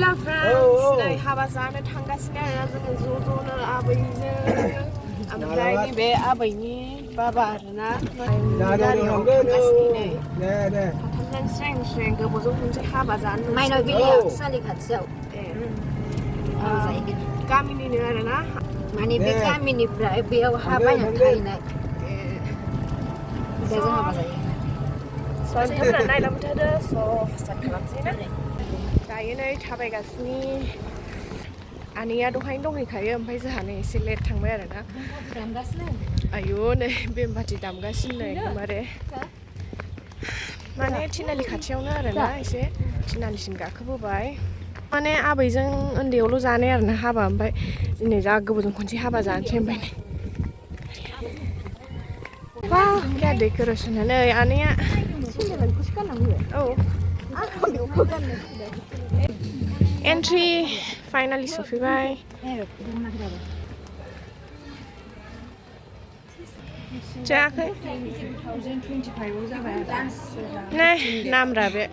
Hello friends, नै हाबा जानो थांगासिनो आरोना जोङो ज'नो आबैजों ओमफ्राय नैबे आबैनि बाबा आरोना गारियाव थांगासिनो नै साथामजों स्रें गोबावजों खनसे हाबा जानो माइनाव बिलियाव सालि खाथियाव गामिनिनो आरोना माने बे गामिनिफ्राय बेयाव हा बायनानै थाहैनाय बेजों हाबा जायो सनसेफोरा नायलांबाय थादो स' स्टार्ट खालामसै ना दायो नै थाबायगासिनो आनैया दहायनो दंहैखायो ओमफ्राय जोंहा नै एसे लेट थांबाय आरोना आयु नै बेमबाथि दामगासिनो नै एकदमबारे माने थिनालि खाथियावनो आरोना एसे थिनालिसिम गाखोबोबाय माने आबैजों उन्दैयावल' जानाय आरोना हाबा ओमफ्राय दिनै जा गोबावजों खनसे हाबा जानोसै ओमफ्राय नै बा बिराद डेक'रेसन नै आनैया औ एन्ट्रि फाइनालि सफैबाय जायाखै नै नामरा बे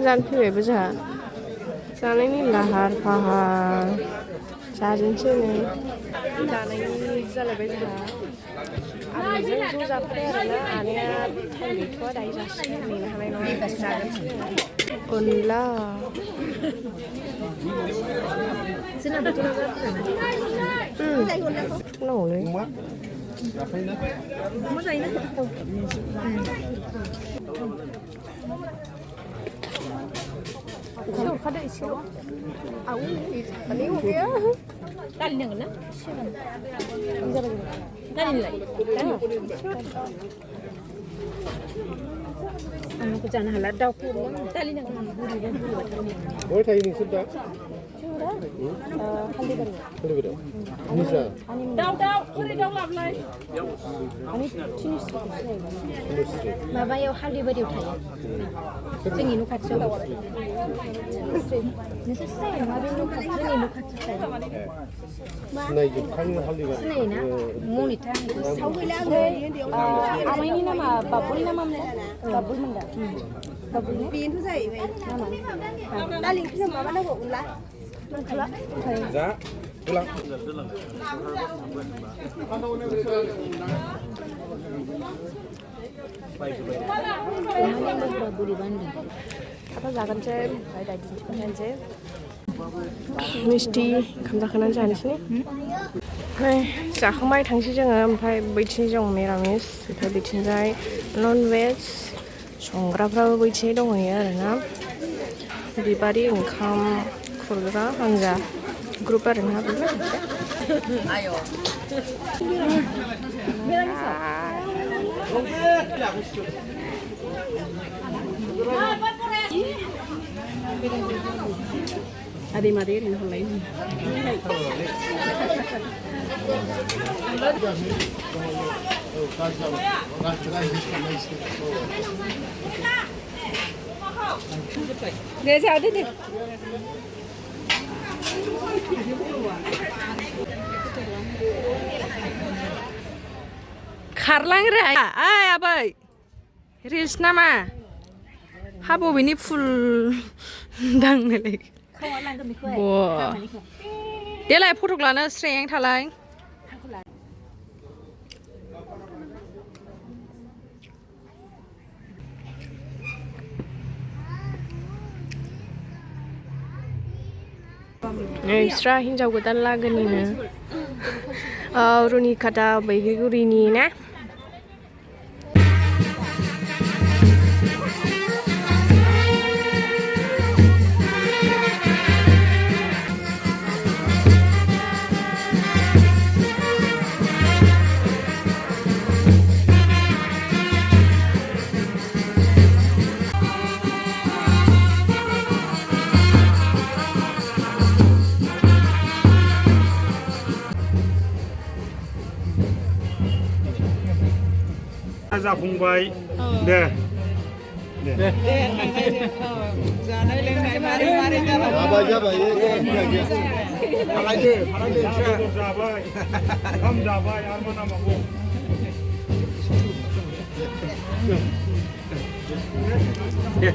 जानो फैबायबो जोंहा जानायनि लाहार फाहार जाजेनसै नै जानायनि जालायबाय जोंहा आंजों ज' जाफाबाय आरोना आनैया टाइम गैथ'वा दायो जासिगोन नेनो हानाय नङा जागोनसै अनला नांगौलै एसे हरखादो एसेल' आउ माने हरगैया दालि नांगोन ना जाबाय दालिलाय आंखौ जानो हाला दाउखौ दालि नांगोन बहाय थायो नोंसोर दा हालदैबारियाव दाउ ओरै दाउ लाबलाय माबायाव हालदैबारियाव थायो जोंनि न' खाथियाव नोंसोर सिनायो नङा बे न' खाथियाव जोंनि न' खाथियाव थायो सिनायजोबखायो हालदैबारि सिनायोना मनिथा आमाइनि नामा बाबुलनि नामा बाबुलमोन दा बाबुलनि बेनोथ' जाहैबाय नामा दालि ओंख्रिजों माबा नांगौ अनला जा pulang apa जागोनसै ओमफ्राय दा दिन्थिफिननोसै मिस्टि ओंखाम जाखांनानै जानोसै ओमफ्राय जाखांबाय थांसै जोङो ओमफ्राय बैथिंजाय दं मिरामिस ओमफ्राय बैथिंजाय नन भेज संग्राफ्राबो बैथिंजाय दंहैयो आरोना बिबारि ओंखाम खुरग्रा हानजा ग्रुप आरोना बेबो adik mati ini lain dia jauh deh खारलां रे ओइ आबै रिल्स नामा हा बबेनि फुल दांनोलाय देलाय फटक लानो स्रें थालाय एक्सट्रा हिन्जाव गोदान लागोनिनो रुनिकाटा बैग्रिगुरिनि ना जाफुंबाय दे जानाय लोंनाय मारै जाबाय फालायदो जाबाय ओंखाम जाबाय आरो मा नांबावगौ दे